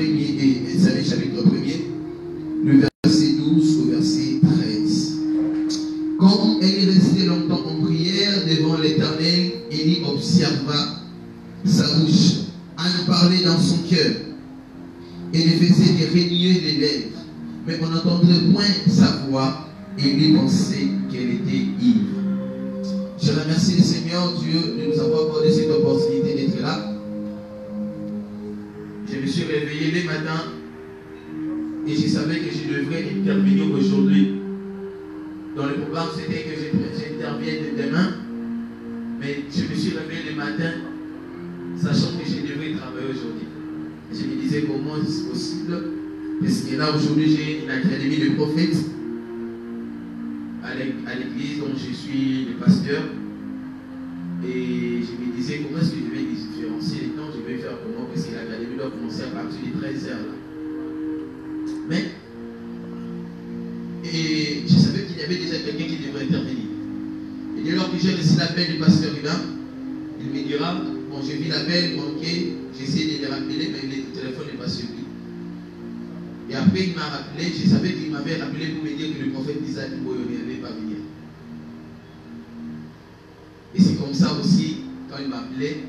Ésaïe chapitre 1er, le verset 12 au verset 13. Comme elle est restée longtemps en prière devant l'Éternel, Élie observa sa bouche, en parlait dans son cœur, et ne faisait que renier les lèvres. Mais on n'entendrait point sa voix, et Élie pensait qu'elle était ivre. Je remercie le Seigneur Dieu de nous avoir accordé cette opportunité d'être là. Je me suis réveillé le matin et je savais que je devrais intervenir aujourd'hui. Dans le programme, c'était que j'intervienne demain. Mais je me suis réveillé le matin, sachant que je devrais travailler aujourd'hui. Je me disais comment c'est possible. Parce que là, aujourd'hui, j'ai une académie de prophètes à l'église dont je suis le pasteur. Et je me disais comment est-ce que je vais différencier les temps, je vais faire comment, parce que l'académie doit commencer à partir de 13h là. Mais, et je savais qu'il y avait déjà quelqu'un qui devrait intervenir. Et dès lors que j'ai reçu l'appel du pasteur Hubin, il me dira, bon, j'ai vu l'appel, ok, j'ai essayé de les rappeler, mais le téléphone n'est pas suivi. Et après, il m'a rappelé, je savais qu'il m'avait rappelé pour me dire que le prophète Isaac Boyo n'allait pas venir. Et c'est comme ça aussi, quand il m'appelait,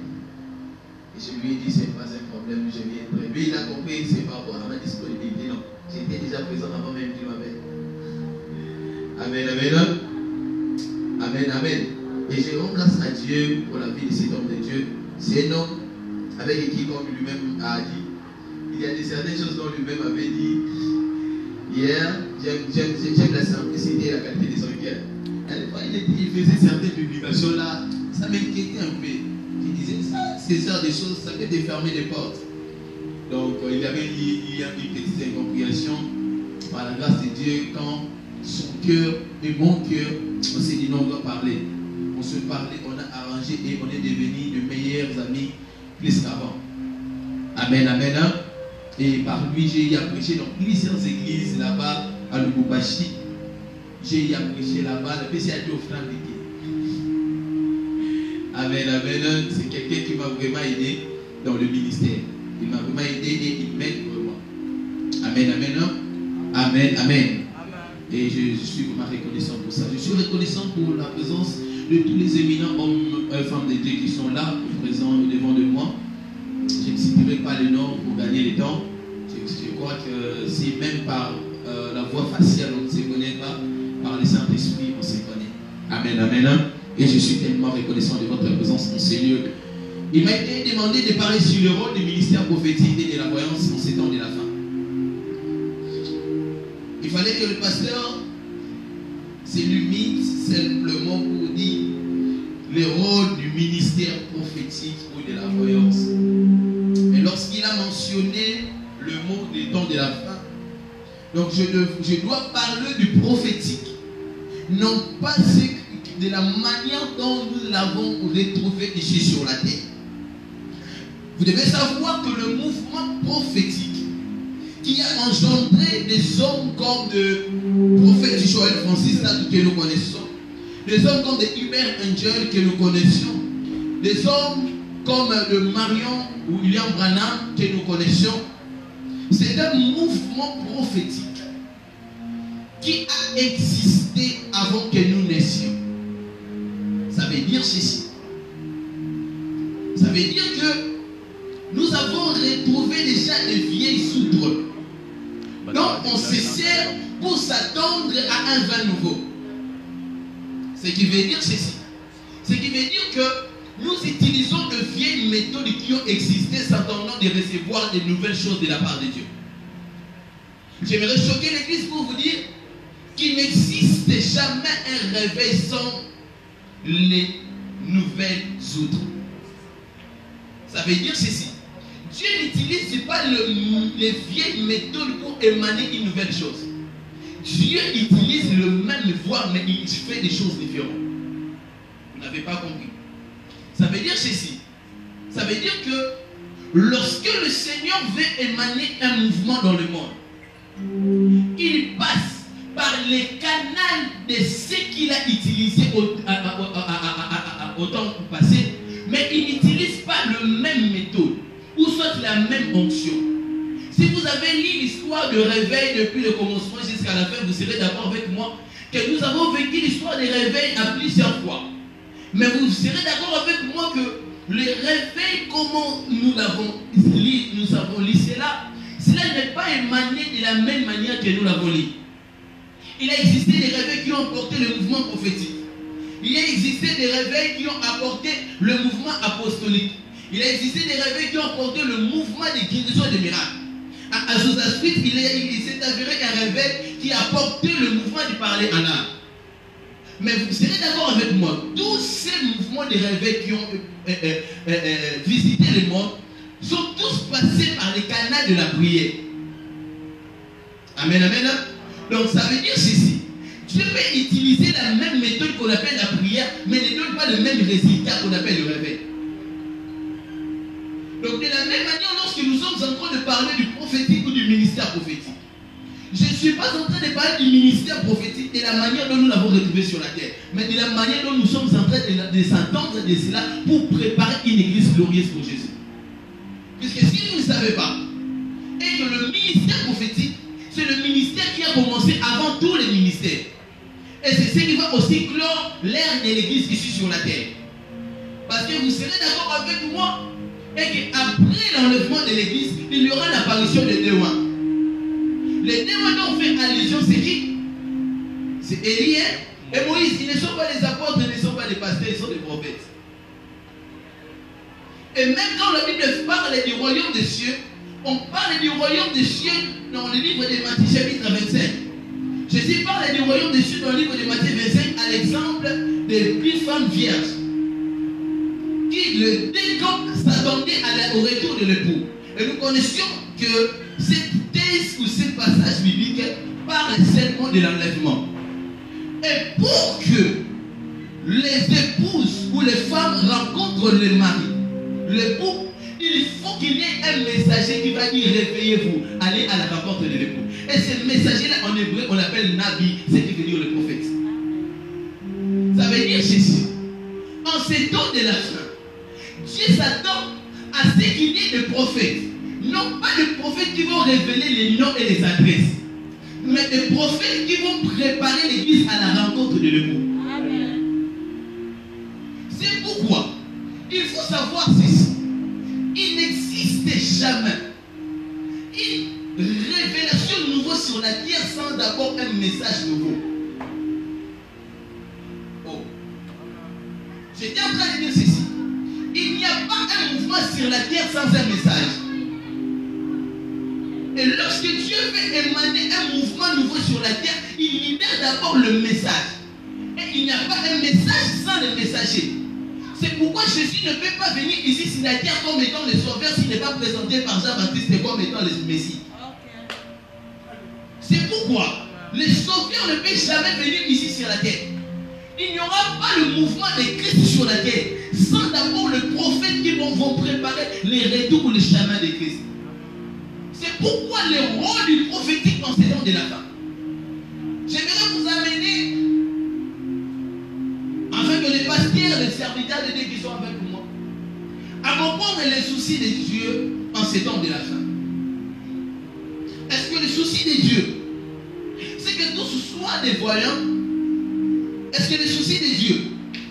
et je lui ai dit, c'est pas un problème, je viendrai. Lui, il a compris, c'est par rapport à ma disponibilité. Non, j'étais déjà présent avant même qu'il m'appelle. Amen, amen. Amen, amen. Et je rends grâce à Dieu pour la vie de cet homme de Dieu. C'est un homme avec qui, comme lui-même a dit, il y a certaines choses dont lui-même avait dit. Hier, j'aime la simplicité et la qualité de son cœur. Il faisait certaines publications là, ça m'inquiétait un peu. Il disait ça, c'est ça des choses, ça peut défermer les portes. Donc il y a une petite incompréhension par la grâce de Dieu quand son cœur et mon cœur, on s'est dit non, on doit parler. On se parlait, on a arrangé et on est devenus de meilleurs amis plus qu'avant. Amen, amen. Et par lui, j'ai prêché dans plusieurs églises là-bas à Lubumbashi. J'ai prêché là-bas, le PC a été offrande d'été. Amen, amen. C'est quelqu'un qui m'a vraiment aidé dans le ministère. Il m'a vraiment aidé et il m'aide vraiment. Amen, amen. Amen, amen. Et je suis vraiment reconnaissant pour ça. Je suis reconnaissant pour la présence de tous les éminents hommes et femmes de Dieu qui sont là, présents devant de moi. Je ne citerai pas les noms pour gagner le temps. Je crois que si même par la voix faciale on ne se connaît pas, par le Saint-Esprit on se connaît. Amen, amen. Et je suis tellement reconnaissant de votre présence en ces lieux. Il m'a été demandé de parler sur le rôle du ministère prophétique et de la voyance en ces temps de la fin. Il fallait que le pasteur s'illumine simplement pour dire le rôle du ministère prophétique ou de la voyance. Et lorsqu'il a mentionné le mot des temps de la fin, donc je dois parler du prophétique, non pas de la manière dont nous l'avons retrouvé ici sur la terre. Vous devez savoir que le mouvement prophétique qui a engendré des hommes comme le prophète Joël Francis que nous connaissons, des hommes comme des Hubert Angel que nous connaissions, des hommes comme de Marion ou William Branham que nous connaissions, c'est un mouvement prophétique qui a existé avant que nous naissions. Ça veut dire ceci. Ça veut dire que nous avons retrouvé déjà les vieilles soudres. Donc on se sert pour s'attendre à un vin nouveau. Ce qui veut dire ceci. Ce qui veut dire que nous utilisons de vieilles méthodes qui ont existé s'attendant de recevoir de nouvelles choses de la part de Dieu. J'aimerais choquer l'église pour vous dire qu'il n'existe jamais un réveil sans les nouvelles outres. Ça veut dire ceci. Dieu n'utilise pas les vieilles méthodes pour émaner une nouvelle chose. Dieu utilise le même voie, mais il fait des choses différentes. Vous n'avez pas compris. Ça veut dire ceci. Ça veut dire que lorsque le Seigneur veut émaner un mouvement dans le monde, il passe par les canaux de ce qu'il a utilisé au temps passé, mais il n'utilise pas la même méthode ou soit la même onction. Si vous avez lu l'histoire de réveil depuis le commencement jusqu'à la fin, vous serez d'accord avec moi que nous avons vécu l'histoire des réveils à plusieurs fois. Mais vous serez d'accord avec moi que le réveil, comment nous l'avons lu, cela n'est pas émané de la même manière que nous l'avons lu. Il a existé des réveils qui ont apporté le mouvement prophétique. Il a existé des réveils qui ont apporté le mouvement apostolique. Il a existé des réveils qui ont apporté le mouvement des guérisons et des miracles. À Azusa Street, il s'est avéré un réveil qui a apporté le mouvement du parler en âme. Mais vous serez d'accord avec moi, tous ces mouvements de réveil qui ont visité le monde sont tous passés par les canaux de la prière. Amen, amen. Donc ça veut dire ceci. Dieu peut utiliser la même méthode qu'on appelle la prière, mais ne donne pas le même résultat qu'on appelle le réveil. Donc de la même manière, lorsque nous sommes en train de parler du prophétique ou du ministère prophétique, je ne suis pas en train de parler du ministère prophétique de la manière dont nous l'avons retrouvé sur la terre, mais de la manière dont nous sommes en train de s'entendre de cela pour préparer une église glorieuse pour Jésus. Puisque si vous ne savez pas, et que le ministère prophétique, c'est le ministère qui a commencé avant tous les ministères. Et c'est ce qui va aussi clore l'ère de l'église ici sur la terre. Parce que vous serez d'accord avec moi, et qu'après l'enlèvement de l'église, il y aura l'apparition des témoins. Les témoins dont on fait allusion, c'est qui? C'est Élie et Moïse. Ils ne sont pas des apôtres, ils ne sont pas des pasteurs, ils sont des prophètes. Et même quand la Bible parle du royaume des cieux, on parle du royaume des cieux dans le livre de Matthieu chapitre 25. Jésus parle du royaume des cieux dans le livre de Matthieu 25 à l'exemple des 8 femmes vierges qui, dès qu'on s'attendait au retour de l'époux. Et nous connaissions que cette thèse ou ce passage biblique parle seulement de l'enlèvement. Et pour que les épouses ou les femmes rencontrent le mari, l'époux, il faut qu'il y ait un messager qui va dire réveillez-vous, allez à la rencontre de l'époux. Et ce messager-là en hébreu, on l'appelle Nabi, c'est qui veut dire le prophète. Ça veut dire ceci. En ces temps de la fin, Dieu s'attend à ce qu'il y ait des prophètes. Non pas des prophètes qui vont révéler les noms et les adresses, mais des prophètes qui vont préparer l'église à la rencontre de l'époux. C'est pourquoi il faut savoir ceci. Il n'existe jamais une révélation nouvelle sur la terre sans d'abord un message nouveau. Oh. J'étais en train de dire ceci. Il n'y a pas un mouvement sur la terre sans un message. Et lorsque Dieu veut émaner un mouvement nouveau sur la terre, il libère d'abord le message. Et il n'y a pas un message sans le messager. C'est pourquoi Jésus ne peut pas venir ici sur la terre comme étant le sauveur s'il n'est pas présenté par Jean-Baptiste comme étant le Messie. C'est pourquoi le sauveur ne peut jamais venir ici sur la terre. Il n'y aura pas le mouvement de Christ sur la terre sans d'abord le prophète qui vont préparer les retours ou les chemins de Christ. C'est pourquoi le rôle du prophétique dans ces temps de la fin. J'aimerais vous amener, afin que les pasteurs, les serviteurs de Dieu qui sont avec moi, à comprendre les soucis de Dieu en ces temps de la fin. Est-ce que le souci de Dieu, c'est que tous soient des voyants? Est-ce que le souci de Dieu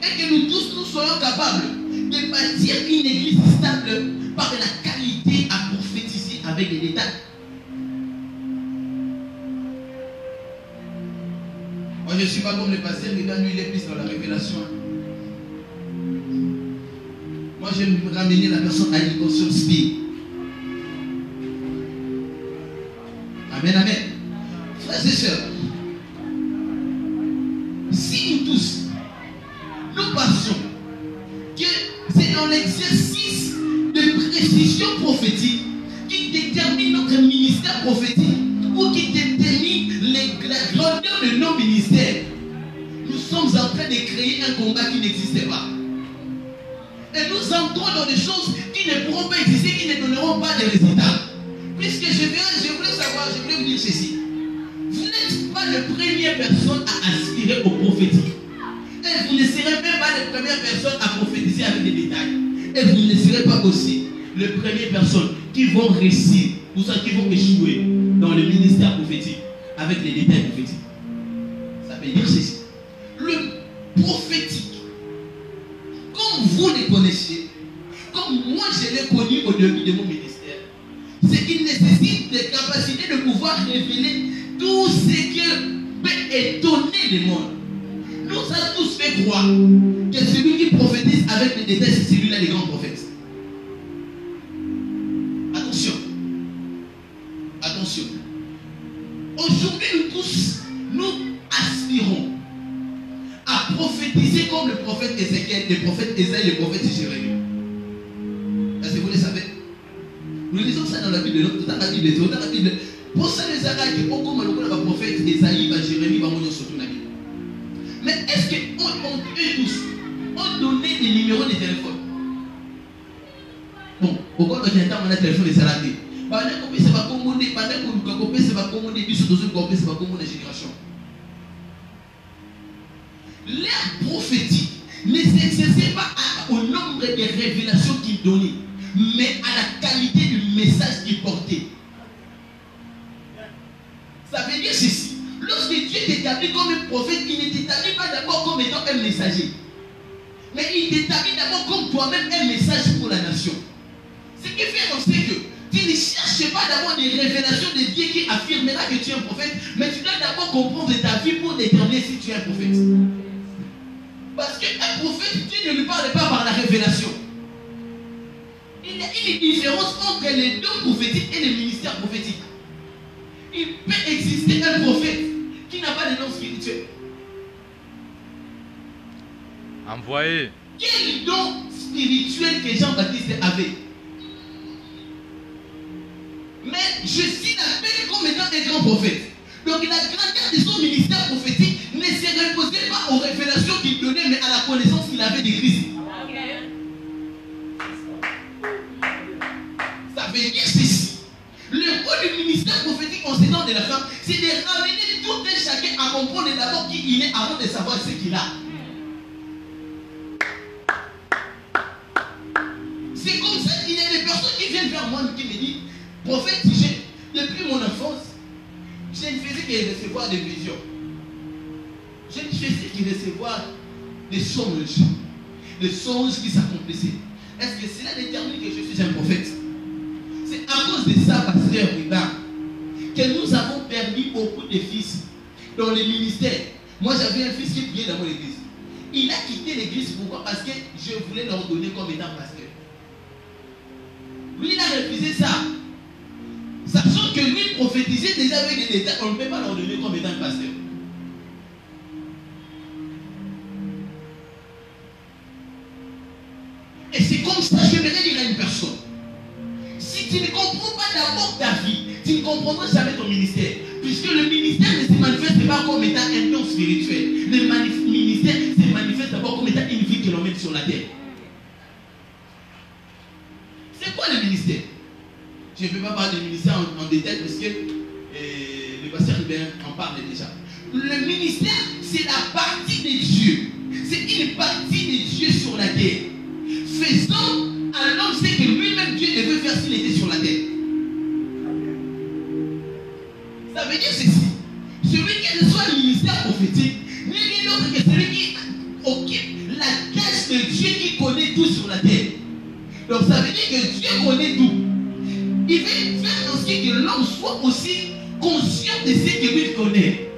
est que nous tous nous soyons capables de bâtir une église stable par la qualité à prophétiser avec des détails? Moi je ne suis pas comme le pasteur, mais lui il est plus dans la révélation. Moi j'aime ramener la personne à une conscience spirituelle. Amen, amen. Frères et sœurs, si nous tous, nous pensons que c'est dans l'exercice de précision prophétique qui détermine notre ministère prophétique ou qui détermine la grandeur de nos ministères, nous sommes en train de créer un combat qui n'existait pas. Et nous entrons dans des choses qui ne pourront pas exister, qui ne donneront pas de résultats. Puisque je voulais vous dire ceci. Vous n'êtes pas la première personne à aspirer au prophétique. Et vous ne serez même pas les premières personnes à prophétiser avec des détails. Et vous ne serez pas aussi les premières personnes qui vont réussir pour ceux qui vont échouer dans le ministère prophétique avec les détails prophétiques. Ça veut dire ceci. Le prophétique, comme vous les connaissez, comme moi je l'ai connu au début de mon ministère, c'est qu'il nécessite des capacités de pouvoir révéler tout ce qui peut étonner le monde. Nous avons tous fait croire que celui qui prophétise avec les détails, c'est celui-là les grands prophètes. Attention. Attention. Aujourd'hui, nous tous, nous aspirons à prophétiser comme le prophète Ézéchiel, le prophète Ésaïe, le prophète Jérémie. Est-ce que vous le savez? Nous lisons ça dans la Bible. Dans la Bible. Pour ça, les Arabes qui ont comme le prophète Ésaïe, Jérémie, surtout la Bible. Mais est-ce qu'on eux tous ont donné des numéros de téléphone? Bon, pourquoi quand on a un téléphone de salarié? Pendant qu'on ça va commander, pendant qu'on ça va commander, puis surtout qu'on ça va commander la génération. L'ère prophétique ne s'exerçait pas au nombre de révélations qu'il donnait, mais à la qualité du message qu'il portait. Ça veut dire ceci. Lorsque Dieu t'établit comme un prophète, il ne t'établit pas d'abord comme étant un messager. Mais il t'établit d'abord comme toi-même un message pour la nation. Ce qui fait en sorte que tu ne cherches pas d'abord des révélations de Dieu qui affirmera que tu es un prophète, mais tu dois d'abord comprendre ta vie pour déterminer si tu es un prophète. Parce qu'un prophète, Dieu ne lui parle pas par la révélation. Il y a une différence entre les dons prophétiques et les ministères prophétiques. Il peut exister un prophète qui n'a pas de nom spirituel. Envoyé. Quel don spirituel que Jean-Baptiste avait? Mais je suis appelé comme étant un grand prophète. Donc la grandeur de son ministère prophétique ne se reposait pas aux révélations qu'il donnait, mais à la connaissance qu'il avait de Christ. Ça veut dire ceci. Le rôle du ministère prophétique en ces temps de la femme, c'est de ramener tout un chacun à comprendre d'abord qui il est avant de savoir ce qu'il a. C'est comme ça qu'il y a des personnes qui viennent vers moi qui me disent, prophète, depuis mon enfance, je ne faisais que recevoir des visions. Je ne faisais que recevoir des songes qui s'accomplissaient. Est-ce que cela détermine que je suis un prophète? C'est à cause de ça, pasteur Ribard, que nous avons perdu beaucoup de fils dans les ministères. Moi, j'avais un fils qui priait dans mon église. Il a quitté l'église. Pourquoi? Parce que je voulais l'ordonner comme étant pasteur. Lui, il a refusé ça. Sachant que lui prophétisait déjà avec des détails, on ne peut pas l'ordonner comme étant pasteur. Et c'est comme ça que je j'aimerais dire à une personne. Si tu ne comprends pas d'abord ta vie, tu ne comprendras jamais ton ministère. Puisque le ministère ne se manifeste pas comme étant un don spirituel. Le ministère se manifeste d'abord comme étant une vie que l'on met sur la terre. C'est quoi le ministère? Je ne vais pas parler du ministère en détail parce que le pasteur Hubert en parle déjà. Le ministère, c'est la partie de Dieu. C'est une partie de Dieu sur la terre. Faisant à l'homme ce que lui-même Dieu devait faire s'il était sur la terre. Ça veut dire ceci. Celui qui reçoit le ministère prophétique n'est rien d'autre que celui qui occupe la cache de Dieu qui connaît tout sur la terre. Donc ça veut dire que Dieu connaît tout. Il veut faire en sorte que l'homme soit aussi conscient de ce que lui connaît.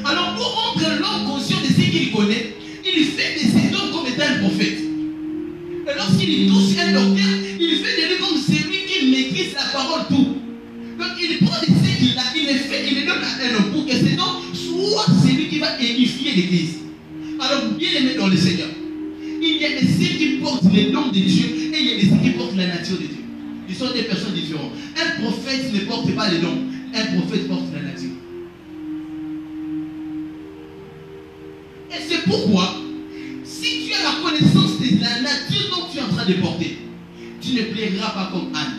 Alors pour rendre l'homme conscient de ce qu'il connaît, il fait de cet homme comme étant un prophète. Et lorsqu'il touche un docteur, il fait de lui comme celui qui maîtrise la parole tout. Donc il prend de ce qu'il a, il le fait, il le donne à un homme pour que cet homme soit celui qui va édifier l'église. Alors bien aimé dans le Seigneur, il y a de ceux qui portent les noms de Dieu et il y a de ceux qui portent la nature de Dieu. Ils sont des personnes différentes. Un prophète ne porte pas les noms, un prophète porte la nature. Et c'est pourquoi, si tu as la connaissance de la nature dont tu es en train de porter, tu ne plairas pas comme Anne.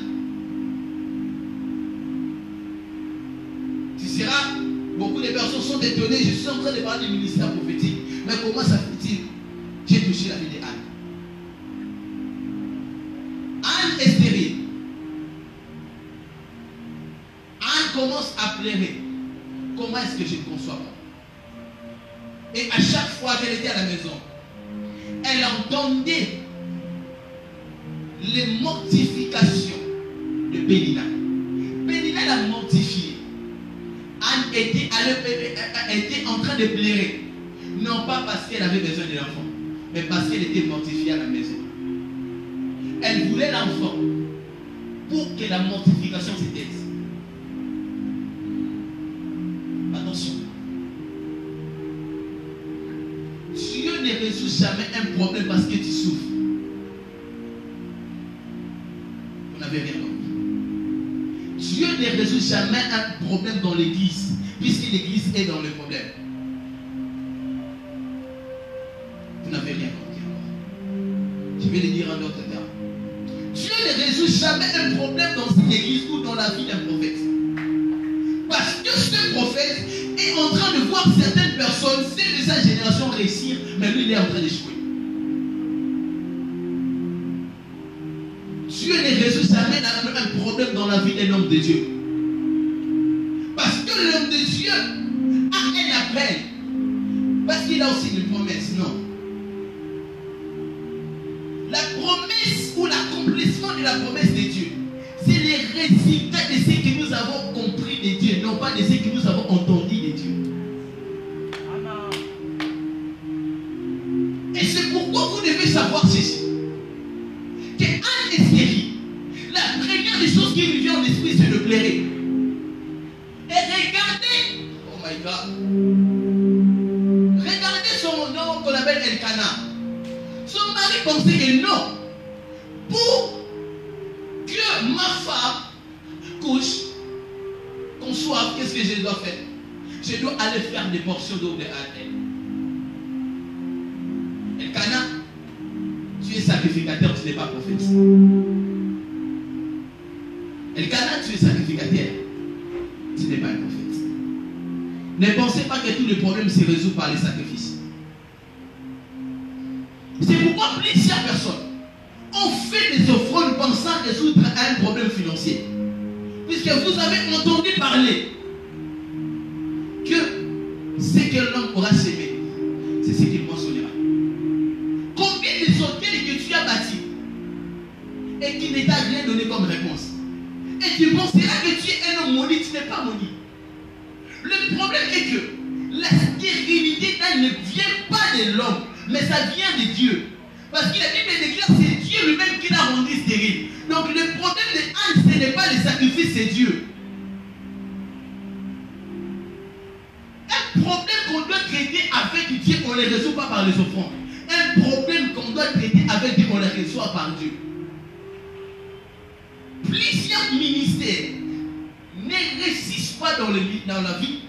Tu seras, beaucoup de personnes sont étonnées, je suis en train de parler du ministère prophétique. Mais comment ça fait-il? J'ai touché la vie de Anne. Anne est stérile. commence à pleurer. Comment est-ce que je ne conçois pas? Et à chaque fois qu'elle était à la maison, elle entendait les mortifications de Pénina. Pénina l'a mortifiée. Anne était en train de pleurer. Non pas parce qu'elle avait besoin de l'enfant, mais parce qu'elle était mortifiée à la maison. Elle voulait l'enfant pour que la mortification se taise. Attention. Dieu ne résout jamais un problème parce que tu souffres. Vous n'avez rien compris. Dieu ne résout jamais un problème dans l'église, puisque l'église est dans le problème. Vous n'avez rien compris encore. Je vais le dire en d'autres termes. Dieu ne résout jamais un problème dans une église ou dans la vie d'un prophète. Parce que ce prophète est en train de voir certaines personnes, celles de sa génération réussir, mais lui il est en train d'échouer. Dieu ne résout jamais un problème dans la vie d'un homme de Dieu. Parce que l'homme de Dieu a un appel. Parce qu'il a aussi une promesse. Non. La promesse ou l'accomplissement de la promesse de Dieu, c'est les résultats de ce que nous avons compris de Dieu, non pas de ce que nous avons entendu de Dieu. Et c'est pourquoi vous devez savoir ceci. Que Anne Estérie, la première des choses qui lui vient en esprit, c'est de pleurer. Et regardez, oh my God, regardez son nom qu'on appelle Elkana. Son mari pensait que non, pour que ma femme couche, qu'on soit, qu'est-ce que je dois faire? Je dois aller faire des portions d'eau de elle. Elkana, tu es sacrificateur, tu n'es pas prophète. Elkana, tu es sacrificateur, tu n'es pas un prophète. Ne pensez pas que tous les problèmes se résolvent par les sacrifices. C'est pourquoi plusieurs personnes ont fait des offrandes pensant résoudre un problème financier. Puisque vous avez entendu parler que ce que l'homme aura semé, c'est ce qu'il moissonnera. Combien de hôtels que tu as bâtis et qui ne t'a rien donné comme réponse? Et tu penseras que tu es un homme maudit, tu n'es pas maudit. Le problème est que la stérilité ne vient pas de l'homme, mais ça vient de Dieu. Parce que la Bible déclare que c'est Dieu lui-même qui l'a rendu stérile. Donc le problème de Anne, ce n'est pas le sacrifice, c'est Dieu. Un problème qu'on doit traiter avec Dieu, on ne le résout pas par les offrandes. Un problème qu'on doit traiter avec Dieu, on le reçoit par Dieu. Plusieurs ministères ne réussissent pas dans la vie.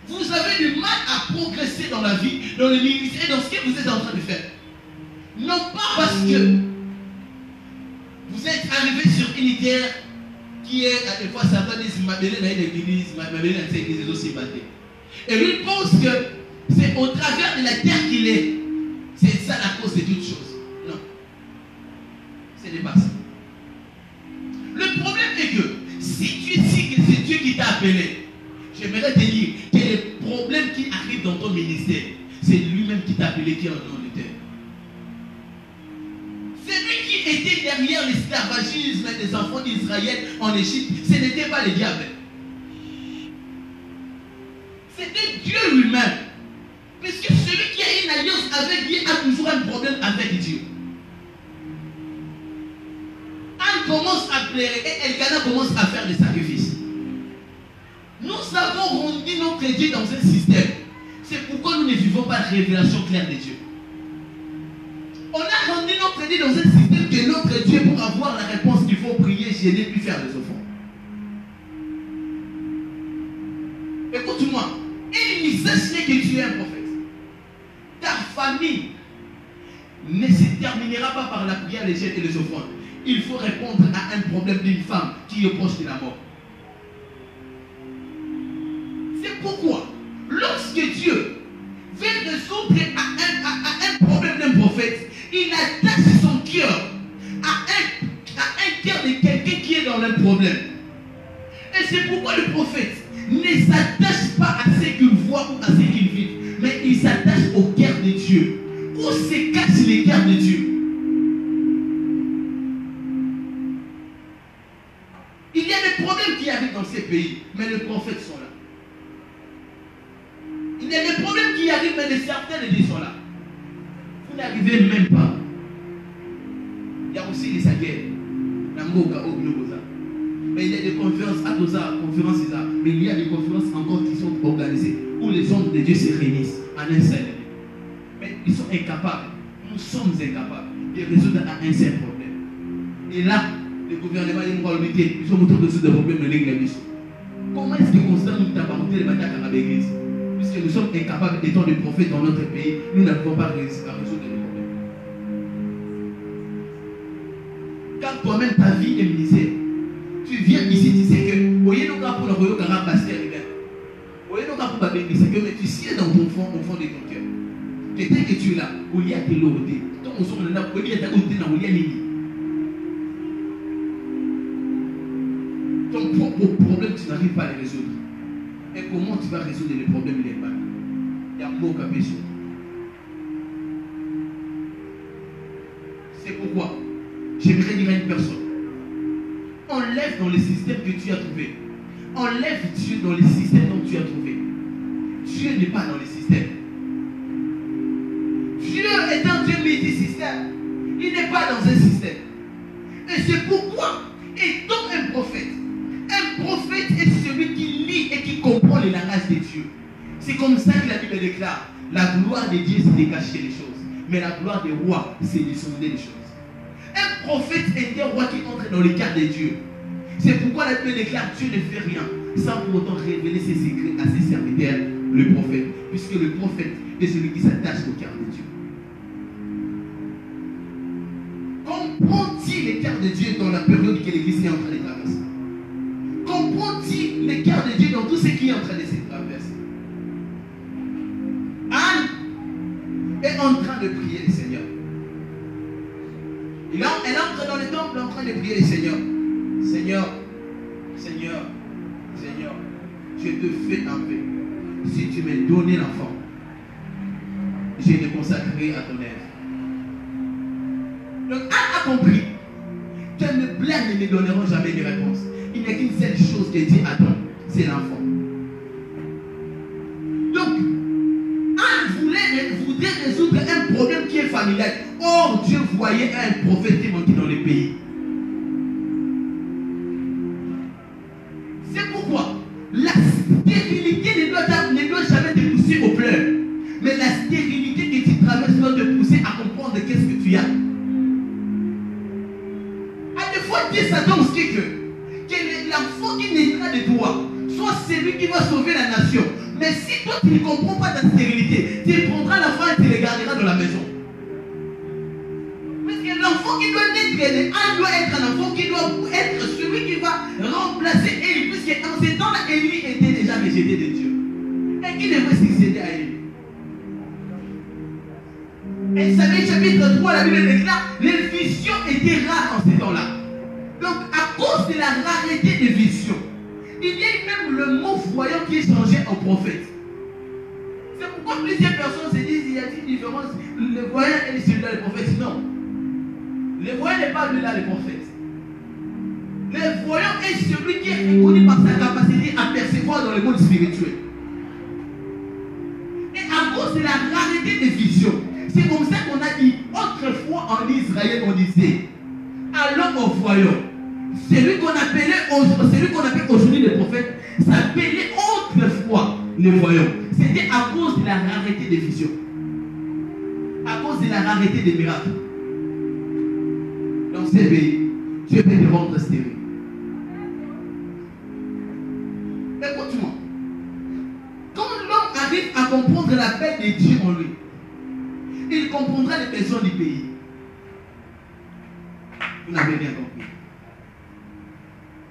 Vous avez du mal à progresser dans la vie, dans le ministère et dans ce que vous êtes en train de faire. Non pas parce que vous êtes arrivé sur une terre qui est, à des fois certains disent, Mabélé dans l'église, Mabélé dans l'église aussi batté. Et lui pense que c'est au travers de la terre qu'il est. C'est ça la cause de toutes choses. Non. Ce n'est pas ça. Le problème est que si tu sais que c'est Dieu qui t'a appelé, j'aimerais te dire que les problèmes qui arrivent dans ton ministère, c'est lui-même qui t'a appelé qui est en nom de terre. Celui qui était derrière l'esclavagisme des enfants d'Israël en Égypte, ce n'était pas le diable. C'était Dieu lui-même. Puisque celui qui a une alliance avec Dieu a toujours un problème avec Dieu. Anne commence à pleurer et Elkana commence à faire des sacrifices. Nous avons rendu notre Dieu dans un système. C'est pourquoi nous ne vivons pas la révélation claire de Dieu. On a rendu notre Dieu dans un système que notre Dieu, pour avoir la réponse qu'il faut prier, gêner, puis faire des offrandes. Écoute-moi, il ne sait que tu es un prophète. Ta famille ne se terminera pas par la prière, les jeûnes et les offrandes. Il faut répondre à un problème d'une femme qui est proche de la mort. C'est pourquoi, lorsque Dieu veut résoudre à un problème d'un prophète, il attache son cœur à un cœur de quelqu'un qui est dans le problème. Et c'est pourquoi Pourquoi le prophète ne s'attache pas à ce qu'il voit ou à ce qu'il vit, mais il s'attache au cœur de Dieu? Où se cache le cœur de Dieu? Il y a des problèmes qui arrivent dans ces pays, mais les prophètes sont là. Il y a des problèmes qui arrivent, mais les certains de Dieu sont là. Vous n'arrivez même pas. Il y a aussi les guerres. Mais il y a des conférences, mais il y a des conférences encore qui sont organisées, où les hommes de Dieu se réunissent en un seul lieu. Mais ils sont incapables, nous sommes incapables de résoudre un seul problème. Et là, le gouvernement est limité, ils sont en train de résoudre des problèmes de l'église. Comment est-ce que constamment nous avons monté les batailles à l'église? Puisque nous sommes incapables, étant des prophètes dans notre pays, nous n'avons pas réussi à résoudre les problèmes. Quand toi-même ta vie est misère, tu viens ici, tu sais que, voyez nous pour le royaume car pasteur les gars. Voyez nous pour baber, c'est que mais tu sais dans ton fond, au fond de ton cœur. Peut-être que tu es là, où il y a tes lourdés. Quand on sort de là, où il y a ta côté dans où il y a l'ennemi. Ton propre problème, tu n'arrives pas à les résoudre. Et comment tu vas résoudre les problèmes des balles? Il y a beaucoup à pécher. C'est pourquoi j'aimerais dire à une personne, enlève dans les systèmes que tu as trouvé. Enlève Dieu dans les systèmes dont tu as trouvé. Dieu n'est pas dans les systèmes. Dieu est un Dieu multisystème. Il n'est pas dans un système. Et c'est pourquoi, étant un prophète est celui qui lit et qui comprend le langage de Dieu. C'est comme ça que la Bible déclare. La gloire de Dieu, c'est de cacher les choses. Mais la gloire des rois, c'est de sonder les choses. Un prophète est un roi qui entre dans le cœur de Dieu. C'est pourquoi la Bible déclare Dieu ne fait rien sans pour autant révéler ses secrets à ses serviteurs, le prophète. Puisque le prophète est celui qui s'attache au cœur de Dieu. Comprend-il le cœur de Dieu dans la période que l'Église est en train de traverser? Comprend-il le cœur de Dieu dans tout ce qui est en train de se traverser? Anne est en train de prier le Seigneur. Elle entre dans le temple en train de prier le Seigneur. Seigneur, Seigneur, Seigneur, je te fais un peu. Si tu m'as donné l'enfant, je le consacrerai à ton œuvre. Donc Anne a compris que mes plaies ne me donneront jamais de réponse. Il n'y a qu'une seule chose que Dieu attend, c'est l'enfant. Donc, Anne voudrait résoudre un problème qui est familial. Or, Dieu voyait un prophète qui manquait dans le pays. C'est pourquoi la stérilité ne doit jamais te pousser au pleurs. Mais la stérilité que tu traverses doit te pousser à comprendre qu'est-ce que tu as. À des fois, Dieu s'attend aussi que l'enfant qui naîtra de toi soit celui qui va sauver la nation. Mais si toi tu ne comprends pas ta stérilité, tu prendras l'enfant et tu le garderas dans la maison. Parce que l'enfant qui doit naître, doit être un enfant qui doit être celui qui va remplacer Élie. Puisque en ce temps-là, Élie était déjà rejeté de Dieu. Et qui devrait succéder à Élie? Et Samuel chapitre 3, la Bible déclare, les visions étaient rares en ce temps-là. Donc, à cause de la rareté des visions, il y a même le mot voyant qui est changé en prophète. C'est pourquoi plusieurs personnes se disent il y a une différence. Le voyant et celui-là, le prophète. Non. Le voyant n'est pas lui-là, le prophète. Le voyant est celui qui est reconnu par sa capacité à percevoir dans le monde spirituel. Et à cause de la rareté des visions, c'est comme ça qu'on a dit autrefois en Israël, on disait allons au voyant. Celui qu'on appelle aujourd'hui le prophète s'appelait autrefois le voyant. C'était à cause de la rareté des visions. À cause de la rareté des miracles. Dans ces pays, Dieu peut te rendre stérile. Écoute-moi. Quand l'homme arrive à comprendre l'appel de Dieu en lui, il comprendra les besoins du pays. Vous n'avez rien compris.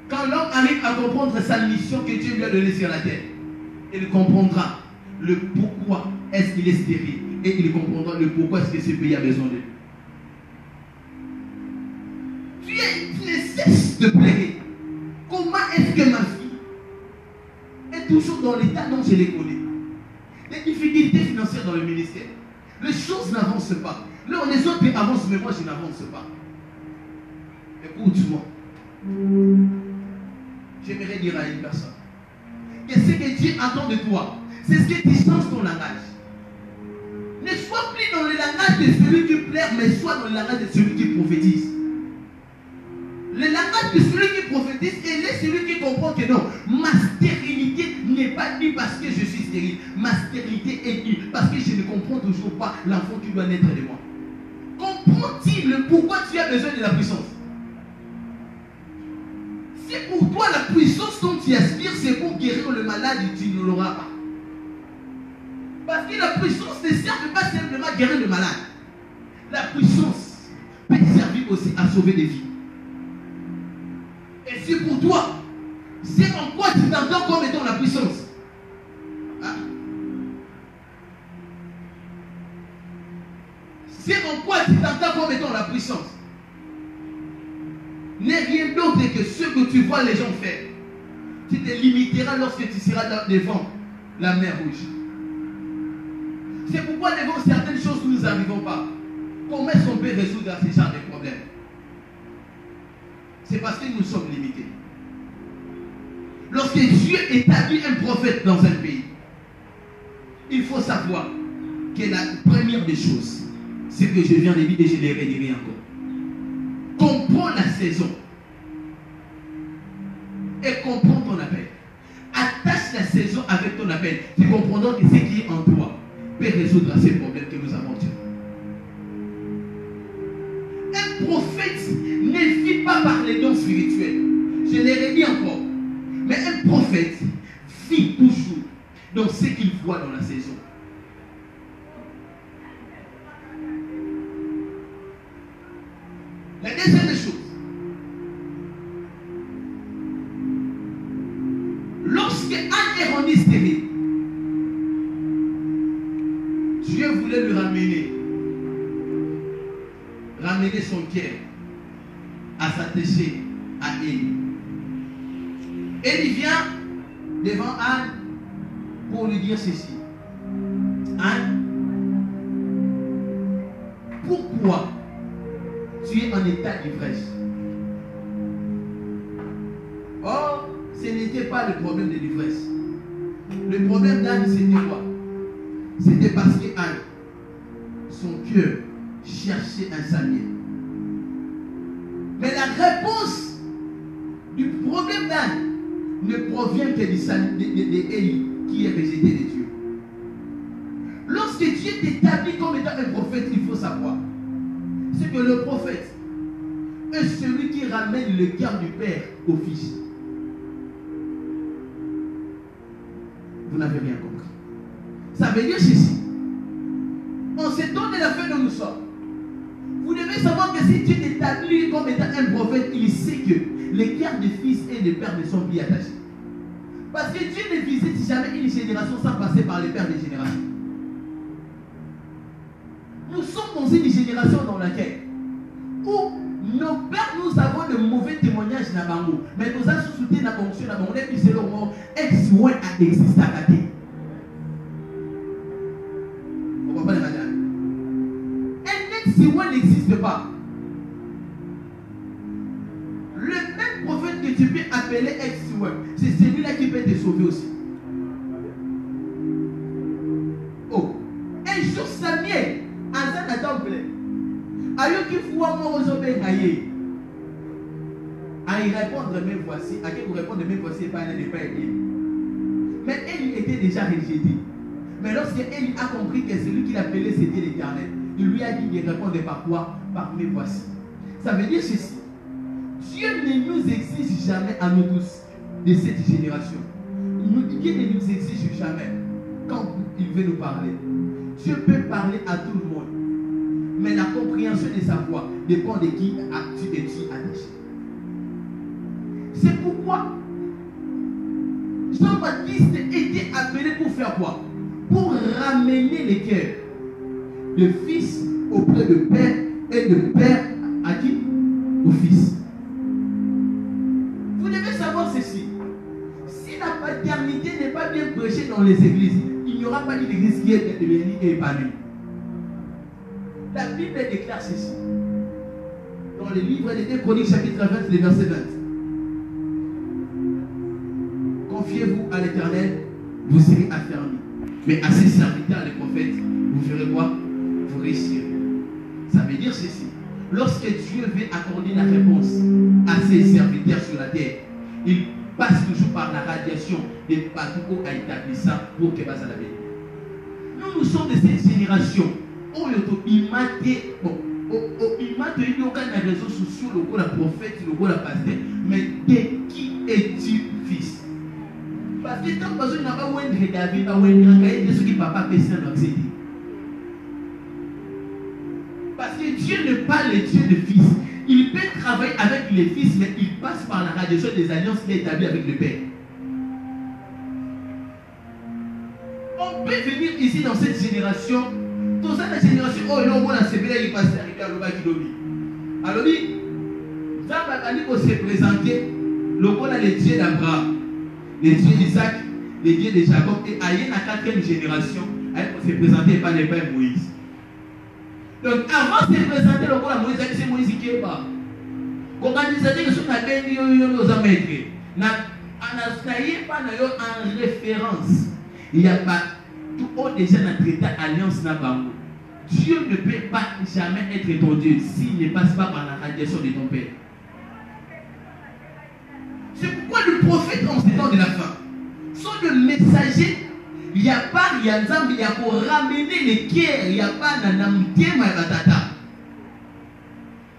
Quand l'homme arrive à comprendre sa mission que Dieu lui a donnée sur la terre, il comprendra le pourquoi est-ce qu'il est stérile et il comprendra le pourquoi est-ce que ce pays a besoin de lui. Tu ne cesses de pleurer. Comment est-ce que ma fille toujours dans l'état dont je les connais. Des difficultés financières dans le ministère. Les choses n'avancent pas. Là, les autres avancent, mais moi, je n'avance pas. Écoute-moi. J'aimerais dire à une personne que ce que Dieu attend de toi, c'est ce que tu changes ton langage. Ne sois plus dans le langage de celui qui plaire, mais sois dans le langage de celui qui prophétise. Le langage de celui qui prophétise, il est celui qui comprend que non, ma stérilité n'est pas due parce que je suis stérile. Ma stérilité est due parce que je ne comprends toujours pas l'enfant qui doit naître de moi. Comprends-t-il le pourquoi tu as besoin de la puissance? Si pour toi la puissance dont tu aspires, c'est pour guérir le malade, tu ne l'auras pas. Parce que la puissance ne sert pas simplement à guérir le malade. La puissance peut servir aussi à sauver des vies. Et si pour toi, c'est en quoi tu t'entends comme étant la puissance? Hein? C'est en quoi tu t'entends comme étant la puissance? N'est rien d'autre que ce que tu vois les gens faire. Tu te limiteras lorsque tu seras devant la mer rouge. C'est pourquoi devant certaines choses nous n'arrivons pas. Comment est-ce qu'on peut résoudre ce genre de problèmes? C'est parce que nous sommes limités. Lorsque Dieu établit un prophète dans un pays, il faut savoir que la première des choses, c'est que je viens de dire et je les redirai encore. Comprends la saison et comprends ton appel. Attache la saison avec ton appel. Tu comprendras que ce qui est en toi peut résoudre ces problèmes que nous avons. Un prophète ne vit pas par les dons spirituels. Je l'ai redit encore. Mais un prophète vit toujours dans ce qu'il voit dans la saison. La deuxième chose, lorsque Anne est rendue stérile, Dieu voulait lui ramener son cœur à s'attacher à Élie. Élie vient devant Anne pour lui dire ceci. Anne, pourquoi tu es en état d'ivresse? Or, ce n'était pas le problème de l'ivresse. Le problème d'Anne, c'était quoi? C'était parce que Anne, son cœur cherchait un salmier. Mais la réponse du problème d'Anne ne provient que d'Élie qui est rejeté de Dieu. Lorsque Dieu t'établit comme étant un prophète, il faut savoir, c'est que le prophète est celui qui ramène le cœur du Père au Fils. Vous n'avez rien compris. Ça veut dire ceci. En ce temps de la fin dont nous sommes, vous devez savoir que si Dieu t'établit comme étant un prophète, il sait que les cœurs des fils et des pères ne sont plus attachés. Parce que Dieu ne visite jamais une génération sans passer par les pères des générations. Nous sommes dans une génération dans laquelle où nos pères, nous avons de mauvais témoignages dans Bango, mais nous avons soutenu la fonction dans Bango, et puis c'est le mot ex-loin à exister à côté. Vous comprenez, madame? Un ex-loin n'existe pas. Le même prophète que tu peux appeler ex-loin, c'est celui-là qui peut te sauver aussi. Oh, un jour Samuel, en un temple, ayoki fois moi aux obéis à y répondre même voici, à qui vous répondre même voici pas n'est pas aidé. Mais Élie était déjà rejeté. Mais lorsque Élie a compris que celui qu'il appelait c'était l'Éternel, il lui a dit de répondre par quoi? Par mes voici. Ça veut dire ceci. Dieu ne nous exige jamais à nous tous de cette génération. Dieu ne nous exige jamais quand il veut nous parler. Dieu peut parler à tout le monde. Mais la compréhension de sa voix dépend de qui tu es attaché. C'est pourquoi Jean-Baptiste était appelé pour faire quoi? Pour ramener les cœurs de fils auprès de père et de père à qui? Au fils. Vous devez savoir ceci. Si la paternité n'est pas bien prêcher dans les églises, il n'y aura pas une église qui est bénie et épanouie. La Bible déclare ceci. Dans le livre des 2 Chroniques, chapitre 20, le verset 20. Confiez-vous à l'Éternel, vous serez affermis. Mais à ses serviteurs, les prophètes, vous ferez quoi? Vous réussirez. Ça veut dire ceci. Lorsque Dieu veut accorder la réponse à ses serviteurs sur la terre, il passe toujours par la radiation des Patuko à établir ça pour que passe à la vie. Nous sommes de cette génération où il m'a dit, il aucun réseaux sociaux, le prophète, le pasteur, mais de qui es-tu fils? Parce que tant que tu n'as pas de David, de ce qui papa peut s'accéder. Parce que Dieu n'est pas le Dieu de fils. Il peut travailler avec les fils, mais il passe par la radiation des alliances qu'il a établies avec le Père. On peut venir ici dans cette génération, dans cette génération, oh, non, moi, c'est bien, il passe arrivé à l'Oba Kilobi. Alors, il faut se présenter, le Dieu d'Abraham, le Dieu d'Isaac, le Dieu de Jacob, et à la 4e génération, il faut se présenter par le Père Moïse. Donc, avant de se présenter le roi Moïse, c'est Moïse qui est pas. Quand on dit que ce qu'on a béni, nous avons maîtrisé. On n'a pas en référence. Il n'y a pas tout autre déjà dans traité alliance n'a pas. Dieu ne peut pas jamais être ton Dieu s'il ne passe pas par la radiation de ton Père. C'est pourquoi le prophète en ces temps de la fin sont le messager. Il n'y a pas, il y a il y a pour ramener les cœurs, il n'y a pas d'anamité, mais batata.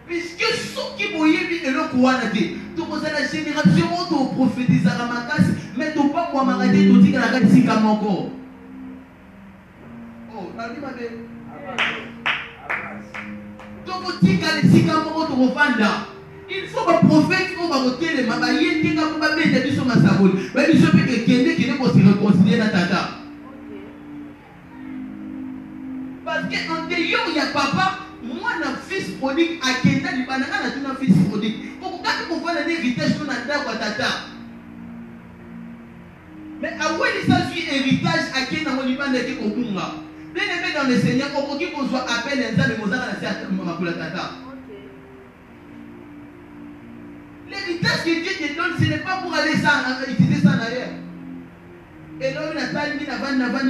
Puisque ceux qui voyaient bien le Kouanate, tout comme la génération où prophétise à la macasse, mais tout pas pour m'arrêter, tout dit que la reine c'est comme encore. Oh, t'as dit ma belle. Donc, tu dis que les Sikamoko te refanda. Il faut que le prophète, il faut que voter les mabaye, il faut que le mettre sur ma savole. Mais il faut que quelqu'un qui ne peut se réconcilier dans ta tata. Parce qu'en dehors, il y a papa, moi, un fils prodigue, à Kenda, il y a un fils prodigue. Pourquoi tu peux faire un héritage sur la tata? Mais à où est-ce que tu héritage à Kenda, on y va avec Okunga? Bien aimé dans le Seigneur, on dit qu'on soit appelé les gens de Mozart à la tata. L'héritage que Dieu te donne, ce n'est pas pour aller utiliser ça en arrière. Et là, on a parlé de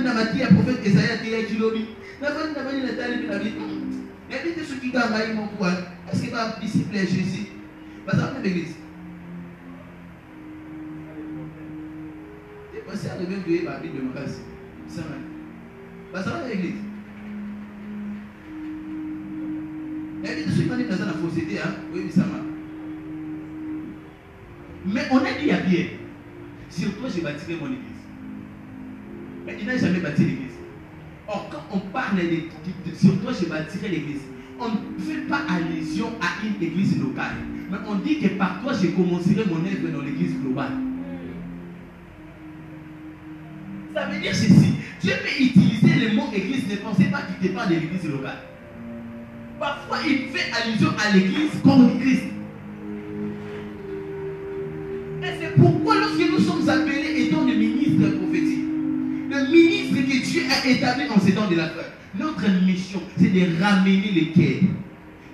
la matière, prophète Esaïa, qui est Kilobi. Il y a des gens qui gagnent mon pouvoir. Est-ce qu'il va discipler Jésus? Parce qu'on est l'église. C'est passé à devenir de la Bible de ma base. Ça va. Parce qu'on est l'église. Il y a des gens qui gagnent dans la fausseté. Oui, ça va. Mais on a dit à Pierre, sur toi j'ai bâti mon église. Mais il n'a jamais bâti l'église. Or, quand on parle de sur toi je bâtirai l'église, on ne fait pas allusion à une église locale. Mais on dit que par toi je commencerai mon œuvre dans l'église globale. Ça veut dire ceci. Dieu peut utiliser le mot église, ne pensez pas qu'il dépend de l'église locale. Parfois il fait allusion à l'église comme Christ. Et c'est pourquoi lorsque nous sommes appelés étant des ministres prophétiques, le ministre que Dieu a établi en ces temps de la fin, notre mission, c'est de ramener les cœurs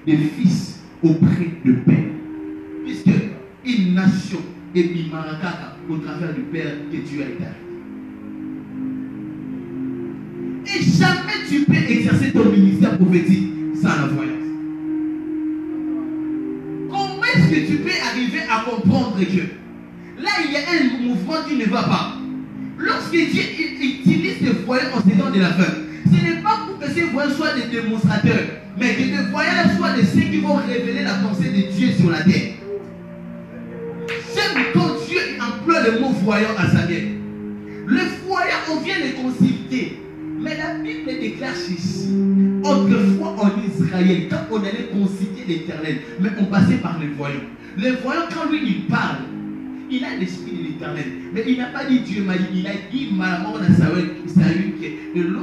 des fils auprès du Père. Puisque une nation est bimarakaka au travers du Père que Dieu a établi. Et jamais tu peux exercer ton ministère prophétique sans la voyance. Comment est-ce que tu peux arriver à comprendre que là il y a un mouvement qui ne va pas? Lorsque Dieu utilise les voyants en ces temps de la fin, ce n'est pas pour que ces voyants soient des démonstrateurs, mais que les voyants soient de ceux qui vont révéler la pensée de Dieu sur la terre. J'aime quand Dieu emploie le mot voyant à sa vie. Le voyant, on vient les consulter. Mais la Bible déclare ceci. Autrefois en Israël, quand on allait consulter l'Éternel, mais on passait par les voyants. Les voyants, quand lui il parle, il a l'esprit de l'Éternel. Mais il n'a pas dit Dieu m'a dit, il a dit maman a Saül que le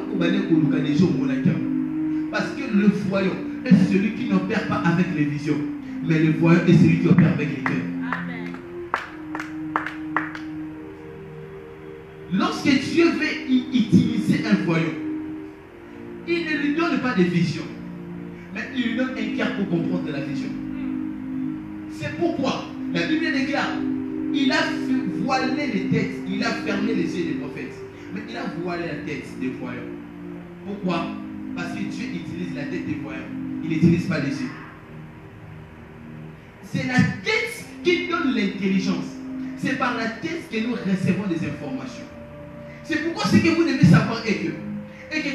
parce que le voyant est celui qui n'opère pas avec les visions, mais le voyant est celui qui opère avec les cœurs. Lorsque Dieu veut utiliser un voyant, il ne lui donne pas de vision, mais il lui donne un cœur pour comprendre la vision. C'est pourquoi la Bible déclare, il a voilé les têtes, il a fermé les yeux des prophètes, mais il a voilé la tête des voyants. Pourquoi? Parce que Dieu utilise la tête des voyants, il n'utilise pas les yeux. C'est la tête qui donne l'intelligence. C'est par la tête que nous recevons des informations. C'est pourquoi ce que vous devez savoir est que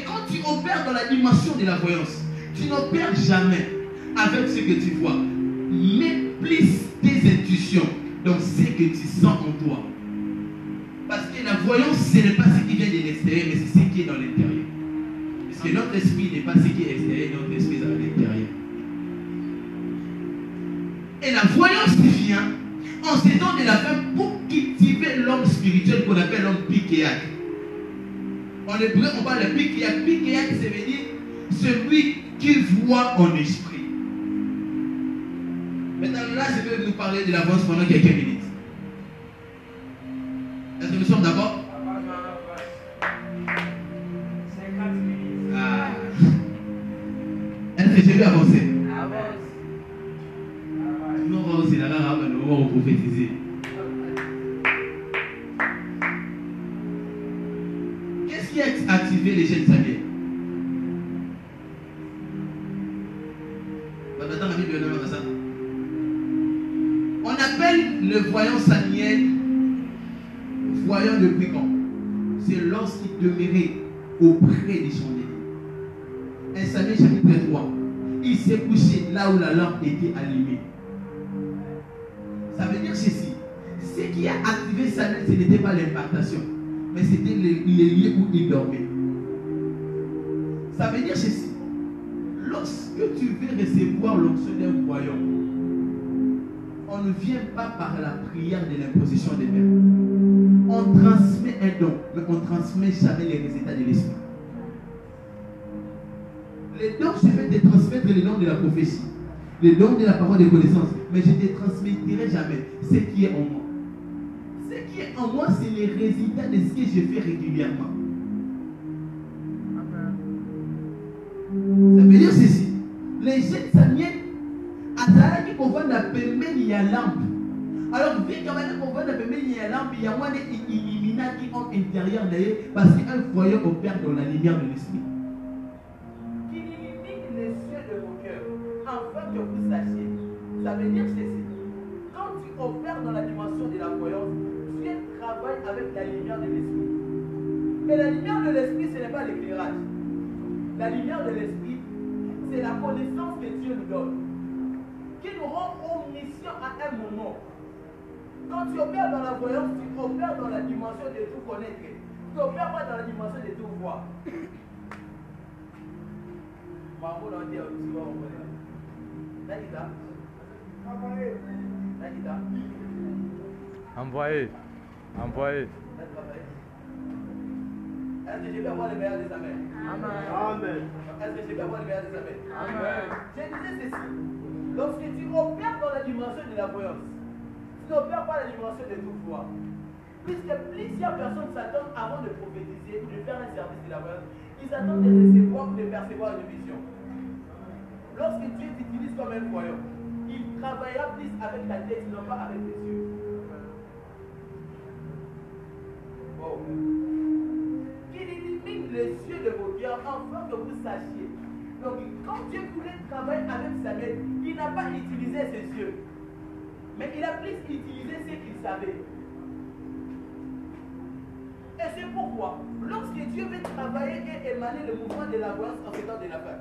quand tu opères dans la dimension de la voyance, tu n'opères jamais avec ce que tu vois, mais plus tes intuitions dans ce que tu sens en toi. Parce que la voyance, ce n'est pas ce qui vient de l'extérieur, mais c'est ce qui est dans l'intérieur. Parce que notre esprit n'est pas ce qui est extérieur, notre esprit est à l'intérieur. Et la voyance vient en ces temps de la fin pour cultiver l'homme spirituel qu'on appelle l'homme pikéac. En hébreu, on parle de pikéac. Pikéac, ça veut dire celui qui voit en esprit. Maintenant, là, je vais nous parler de la voyance pendant quelques minutes. Est-ce que nous sommes d'accord? Ah. Est-ce que je vais avancer? Nous, on va aussi là, on va prophétiser. Qu'est-ce qui a activé les jeunes Samuel? On appelle le voyant Samuel voyant depuis quand? C'est lorsqu'il demeurait auprès des chandeliers. 1 Samuel chapitre 3. Il s'est couché là où la lampe était allumée. Ça veut dire ceci. Ce qui a activé Samuel, ce n'était pas l'impartation, mais c'était les lieux où il dormait. Ça veut dire ceci. Lorsque tu veux recevoir l'onction d'un voyant, on ne vient pas par la prière de l'imposition des mains. On transmet un don, mais on ne transmet jamais les résultats de l'esprit. Les dons, je vais te transmettre les dons de la prophétie, les dons de la parole de connaissance, mais je ne te transmettrai jamais ce qui est en moi. Ce qui est en moi, c'est les résultats de ce que je fais régulièrement. Ça veut dire ceci. Les jeunes Samuel, à travers qui convoient la pembe, il y a lampe. Alors, vu qu'on va la pembe, il y a lampe, il y a moins d'illuminati qui ont intérieur d'ailleurs, parce qu'un voyant opère dans la lumière de l'esprit. Qui illumine les yeux de vos cœurs, afin que vous sachiez. Ça veut dire ceci. Quand tu opères dans la dimension de la voyance, Dieu travaille avec la lumière de l'esprit. Et la lumière de l'esprit, ce n'est pas l'éclairage. La lumière de l'esprit, c'est la connaissance que Dieu nous donne, qui nous rend omniscients à un moment. Quand tu opères dans la voyance, tu opères dans la dimension de tout connaître. Tu n'opères pas dans la dimension de tout voir. Envoyé. Envoyé. Est-ce que je vais avoir le meilleur des amens? Amen. Est-ce que je vais avoir le meilleur des amens? Amen. Je disais ceci. Lorsque tu opères dans la dimension de la voyance, tu n'opères pas la dimension de tout voir. Puisque plusieurs personnes s'attendent avant de prophétiser ou de faire un service de la voyance, ils attendent de recevoir ou de percevoir une vision. Lorsque Dieu t'utilise comme un voyant, il travaillera plus avec la tête, non pas avec les yeux. Wow. Qu'il illumine les yeux de vos cœurs afin que vous sachiez. Donc, quand Dieu voulait travailler avec Samuel, il n'a pas utilisé ses yeux, mais il a plus utilisé ce qu'il savait. Et c'est pourquoi, lorsque Dieu veut travailler et émaner le mouvement de la voyance en ce temps de la fin,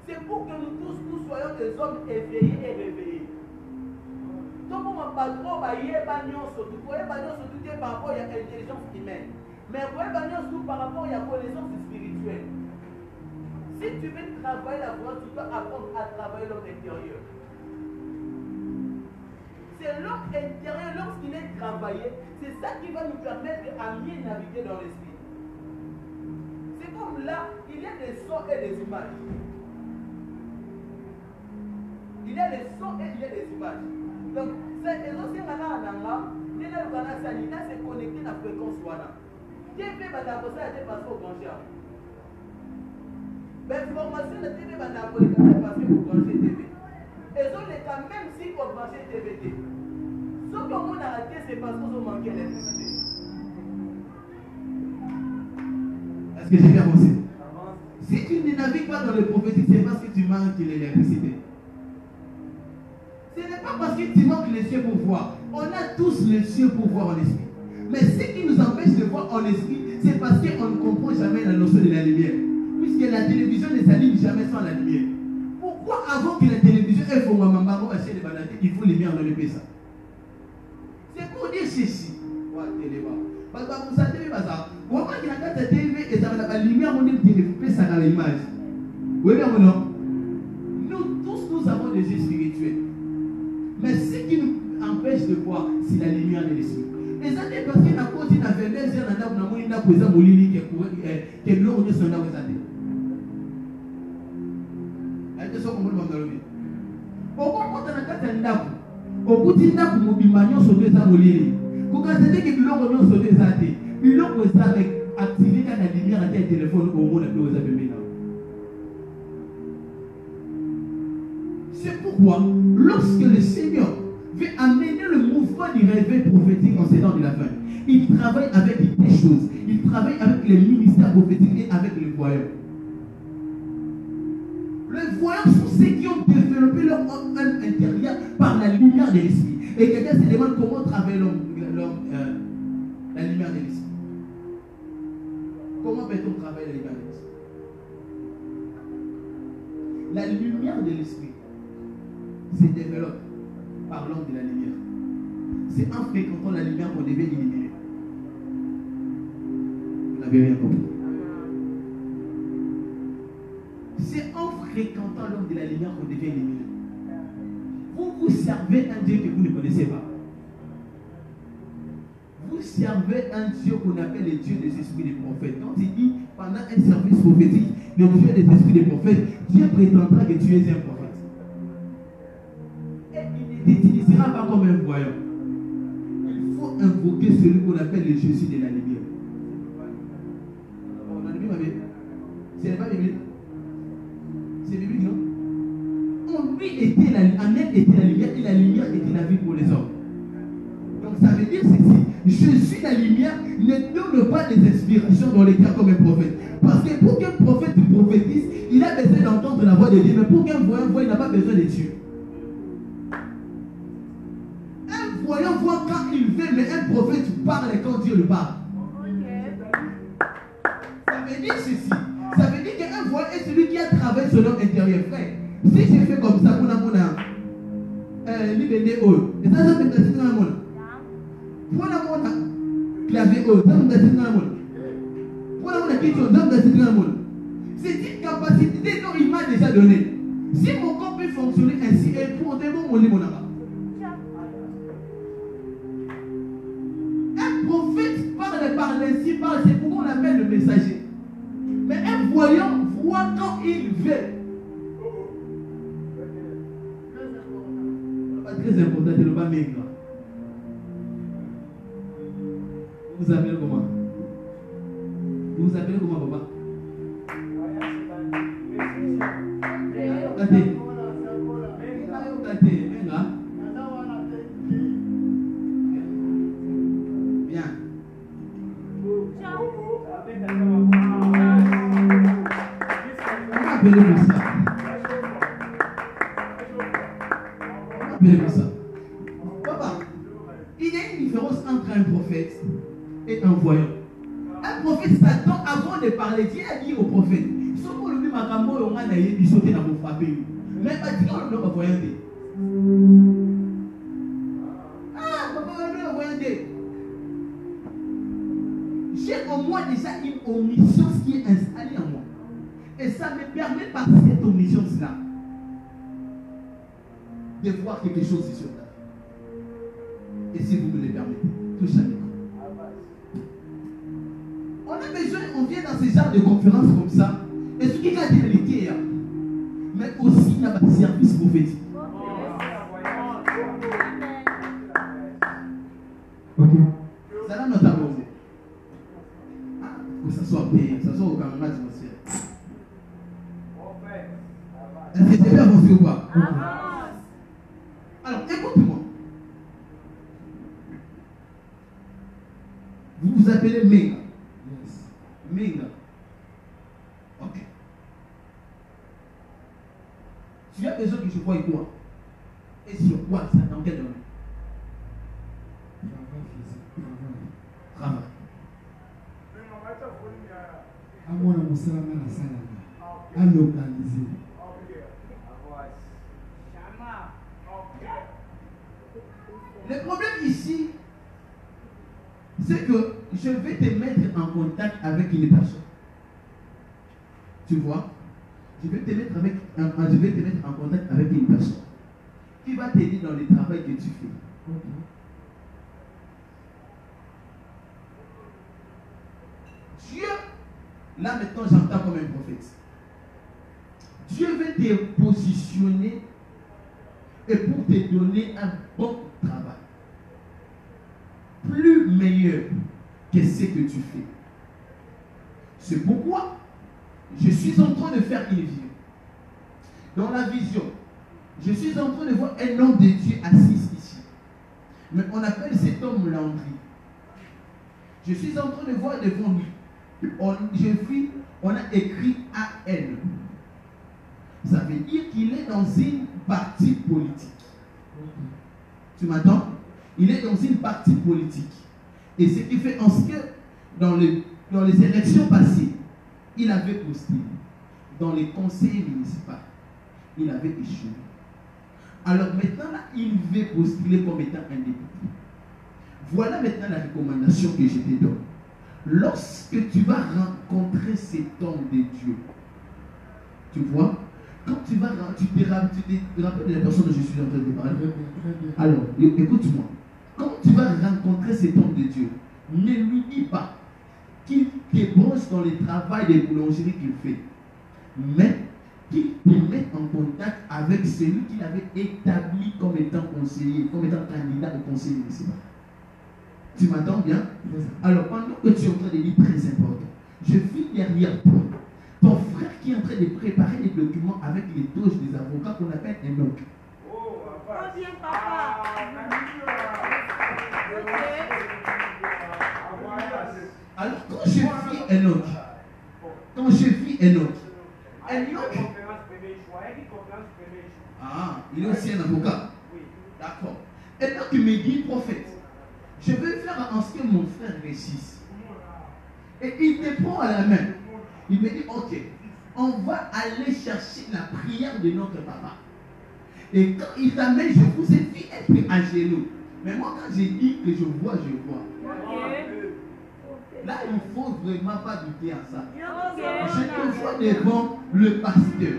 c'est pour que nous tous, nous soyons des hommes éveillés et réveillés. Donc, on ne parle pas surtout par rapport à l'intelligence humaine. Mais vous voyez, surtout par rapport à la connaissance spirituelle. Si tu veux travailler la voix, tu dois apprendre à travailler l'homme intérieur. C'est l'homme intérieur, lorsqu'il est travaillé, c'est ça qui va nous permettre à mieux naviguer dans l'esprit. C'est comme là, il y a des sons et des images. Il y a des sons et il y a des images. Donc, c'est aussi un c'est connecté à la fréquence. TV banako ça était parce qu'on branchait. Mais formation de TV banako c'est parce qu'on branchait TV. Et donc les cas même si on branchait TVT. Ce qu'on a raté c'est parce qu'on manquait l'électricité. Est-ce que j'ai bien pensé? Si tu ne navigues pas dans le prophétique, c'est parce que tu manques l'électricité. Ce n'est pas parce que tu manques les cieux pour voir. On a tous les cieux pour voir en esprit. Mais ce qui nous empêche de voir en esprit, c'est parce qu'on ne comprend jamais la notion de la lumière. Puisque la télévision ne s'allume jamais sans la lumière. Pourquoi avant que la télévision ait fait il faut lumière dans le PSA? C'est pour dire ceci. Vous savez, comment il a la TV et ça va la lumière, on est ça dans l'image. Oui, mais non. Nous tous, nous avons des yeux spirituels. Mais ce qui nous empêche de voir, c'est la lumière de l'esprit. Et ça, c'est parce qu'il y a cause d'une affaire, mais il y a un peu de molini qui est l'eau de son âme. Elle te sort comme le monde de l'eau. Pourquoi quand on a fait un dap, au bout d'un dap, on a mis sur deux amolini. Quand on a dit que l'eau est sur deux athées, l'eau est avec activer la lumière à tes téléphones au monde de l'eau est. C'est pourquoi, lorsque le Seigneur veut amener le mouvement du réveil prophétique en ces temps de la fin, il travaille avec des choses. Il travaille avec les ministères prophétiques et avec les voyants. Les voyants sont ceux qui ont développé leur âme intérieure par la lumière de l'esprit. Et quelqu'un se demande comment travaille la lumière de l'esprit. Comment peut-on travailler la lumière de l'esprit? La lumière de l'esprit se développe par l'homme de la lumière. C'est en fréquentant la lumière qu'on devient illuminé. Vous n'avez rien compris. C'est en fréquentant l'homme de la lumière qu'on devient illuminé. Vous servez un Dieu que vous ne connaissez pas. Vous servez un Dieu qu'on appelle le Dieu des esprits des prophètes. Quand il dit pendant un service prophétique, le Dieu des esprits des prophètes, Dieu prétendra que tu es un prophète. Il ne t'utilisera pas comme un voyant. Il faut invoquer celui qu'on appelle le Jésus de la lumière. On a lu ma Bible. Ce n'est pas biblique. C'est biblique, non? En lui était la lumière et la lumière était la vie pour les hommes. Donc ça veut dire ceci. Jésus la lumière ne donne pas des inspirations dans les cœurs comme un prophète. Parce que pour qu'un prophète prophétise, il a besoin d'entendre la voix de Dieu. Mais pour qu'un voyant voie, il n'a pas besoin de Dieu. Un voyant voit quand il veut, mais un prophète parle quand Dieu le parle. Ça veut dire ceci. Ça veut dire qu'un voyant est celui qui a travaillé sur l'homme intérieur. Frère, si je fais comme ça, pour libérer haut, et ça peut être dans le monde. Pour la clavier haut, ça peut être dans le monde. Pour la question, ça peut être dans le monde. C'est une capacité dont il m'a déjà donné. Si mon corps peut fonctionner ainsi, et pour des mots, mon lit, mon abat. Un prophète parle par l'ainsi, c'est pourquoi on appelle le messager. Mais un voyant voit quand il veut. Très important, c'est le bas maigre. Vous vous appelez comment? Vous vous appelez comment, papa? Bien. Appelez-vous ça. Appelez-vous ça. Papa, il y a une différence entre un prophète et un voyant. Un prophète s'attend avant de parler. Dieu a dit au prophète, si on le dit, on a dit, sauter dans vos frappes. Mais pas dit, on ne va pas voyant. Ah, papa, on ne va voyant. J'ai en moi déjà une omniscience qui est installée en moi. Et ça me permet par cette omniscience-là de voir quelque chose sur la vie. Et si vous me le permettez, touche à l'écran. On a besoin, on vient dans ce genre de conférences comme ça, et ce qui est la réalité, mais aussi dans le service prophétique. Ok. Ça là, notamment. Que ça soit bien, que ça soit au camarade atmosphère. Est-ce que c'est bien avancé ou pas? Alors, écoute-moi. Vous vous appelez Menga. Menga. Ok. Tu as besoin que je voie quoi? Et sur quoi ça? Dans quel domaine? Travail. À localiser. Le problème ici, c'est que je vais te mettre en contact avec une personne. Tu vois? Je vais te mettre en contact avec une personne qui va t'aider dans le travail que tu fais. Dieu, là maintenant j'entends comme un prophète. Dieu veut te positionner et pour te donner un bon travail. Plus meilleur que ce que tu fais. C'est pourquoi je suis en train de faire une vision. Dans la vision, je suis en train de voir un homme de Dieu assis ici. Mais on appelle cet homme Landry. Je suis en train de voir devant lui. On a écrit AN. Ça veut dire qu'il est dans une partie politique. Tu m'entends? Il est dans une partie politique. Et ce qui fait en ce que dans les élections passées, il avait postulé. Dans les conseils municipaux, il avait échoué. Alors maintenant, là, il veut postuler comme étant un député. Voilà maintenant la recommandation que je te donne. Lorsque tu vas rencontrer cet homme de Dieu, tu vois, quand tu te rappelles de la personne dont je suis en train de parler. Alors, écoute-moi. Quand tu vas rencontrer cet homme de Dieu, ne lui dis pas qu'il te branche dans le travail de boulangerie qu'il fait, mais qu'il te mette en contact avec celui qu'il avait établi comme étant conseiller, comme étant candidat au conseil municipal. Tu m'entends bien? Alors, pendant que tu es en train de dire très important, je vis derrière toi. Ton frère qui est en train de préparer les documents avec les doges des avocats qu'on appelle Enoch. Oh bien, papa. Alors, quand je vis Enoch, il est aussi un avocat. D'accord. Enoch me dit, prophète, je vais faire en ce que mon frère réussisse. Et il te prend à la main. Il me dit, ok, on va aller chercher la prière de notre papa. Et quand il t'amène, je vous ai vu être à genoux. Mais moi, quand j'ai dit que je vois, je vois. Là, il ne faut vraiment pas douter à ça. Je te vois devant le pasteur.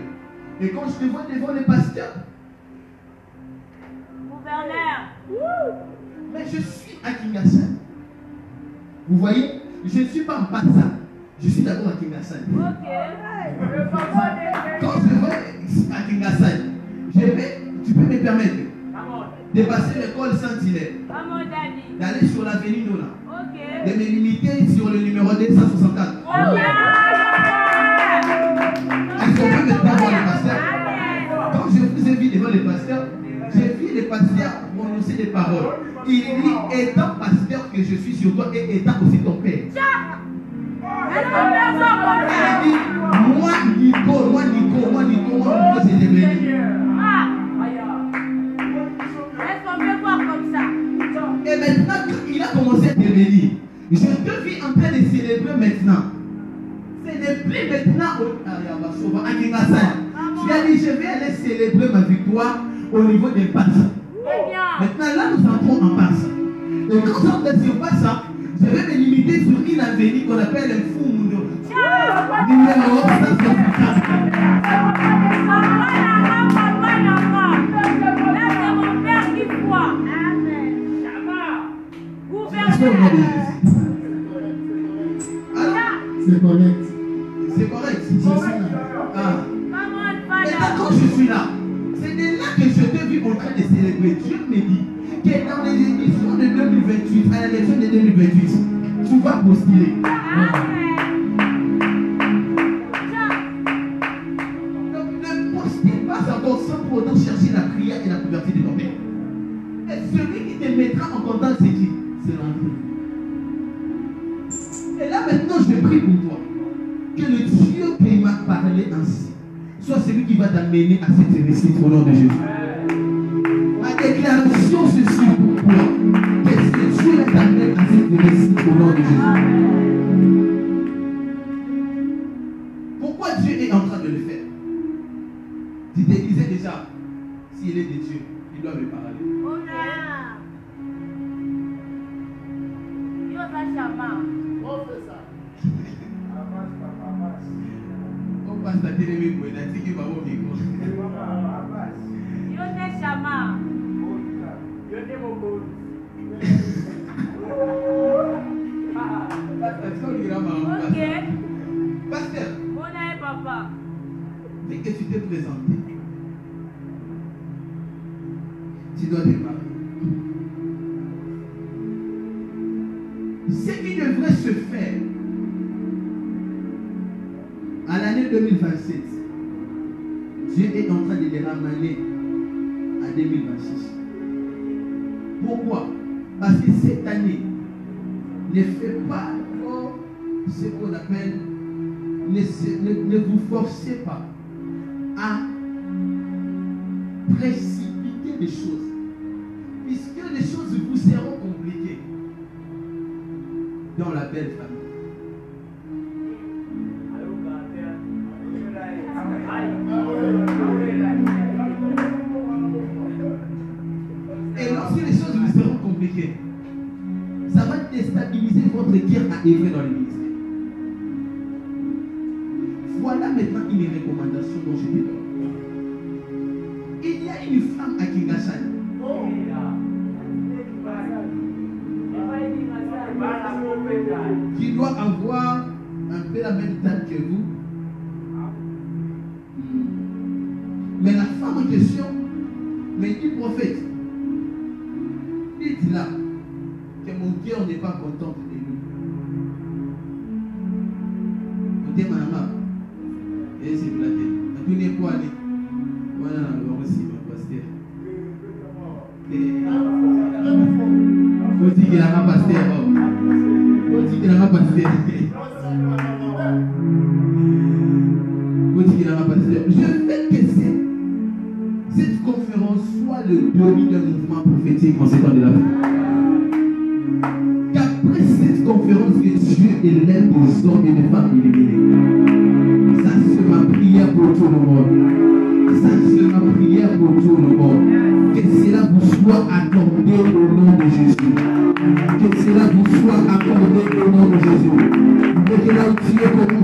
Et quand je te vois devant le pasteur, Gouverneur. Mais je suis à Kingassan. Vous voyez, je ne suis pas en Passa. Je suis d'abord à Kingassan. Quand je vais à Kingassan, tu peux me permettre de passer l'école Saint-Hilaire, d'aller sur l'avenue Nona, de me limiter sur le numéro 264. Est-ce qu'on peut me voir le pasteur? Quand je vous ai vu devant le pasteur, j'ai vu le pasteur prononcer des paroles. Il dit, étant pasteur que je suis sur toi et étant aussi ton père. Il dit, moi Nico, c'est devenu. Et maintenant, quand il a commencé à devenir, je te vis en train de célébrer maintenant. Ce n'est plus maintenant à Kingassan. Tu as dit, je vais aller célébrer ma victoire au niveau des passes. Maintenant, là, nous entrons en passe. Et quand on est sur passe, je vais me limiter sur une avenue qu'on appelle un fou mundo. Numéro 164. C'est correct. C'est correct. C'est ça. Et quand je suis là, c'est de là que je t'ai vu en train de célébrer. Dieu me dit que dans les élections de 2028, à l'élection de 2028, tu vas postuler. maintenant, je prie pour toi. Que le Dieu qui m'a parlé ainsi soit celui qui va t'amener à cette réussite au nom de Jésus. Ma déclaration, ceci pour toi. Que Dieu t'amène à cette réussite au nom de Jésus. Pourquoi Dieu est en train de le faire? Tu te disais déjà, s'il est de Dieu, il doit me parler. On fait ça. On passe la télé, mais il a dit qu'il va au micro. Pasteur, dès que tu t'es présenté, tu dois démarrer. Ce qui devrait se faire à l'année 2027, Dieu est en train de les ramener à 2026. Pourquoi? Parce que cette année ne fait pas encore ce qu'on appelle, ne vous forcez pas à précipiter les choses, puisque les choses vous seront compliquées dans la belle famille. Et lorsque les choses vous seront compliquées, ça va déstabiliser votre guerre à œuvrer dans le ministère. Voilà maintenant une recommandation dont je te donne. Il y a une femme à Kingashan. Qui doit avoir un peu la même taille que vous. Mais la femme en question me dit, prophète, dites-là que mon cœur n'est pas content de lui. On dit, maman, et c'est blagué. Tout n'est pas allé. Voilà, on aussi, mon pasteur. Faut dire qu'il a ma pasteur. Faut dire qu'il a ma pasteur. Faut dire qu'il a ma pasteur. Je veux que cette conférence soit le début d'un mouvement prophétique en ces temps de la vie. Qu'après cette conférence, que Dieu élève des hommes et des femmes illuminés. Ça, c'est ma prière pour tout le monde. Ça, c'est ma prière pour tout le monde. Que cela vous soit accordé au nom de Jésus. Que cela vous soit accordé au nom de Jésus. Et que là où Dieu commence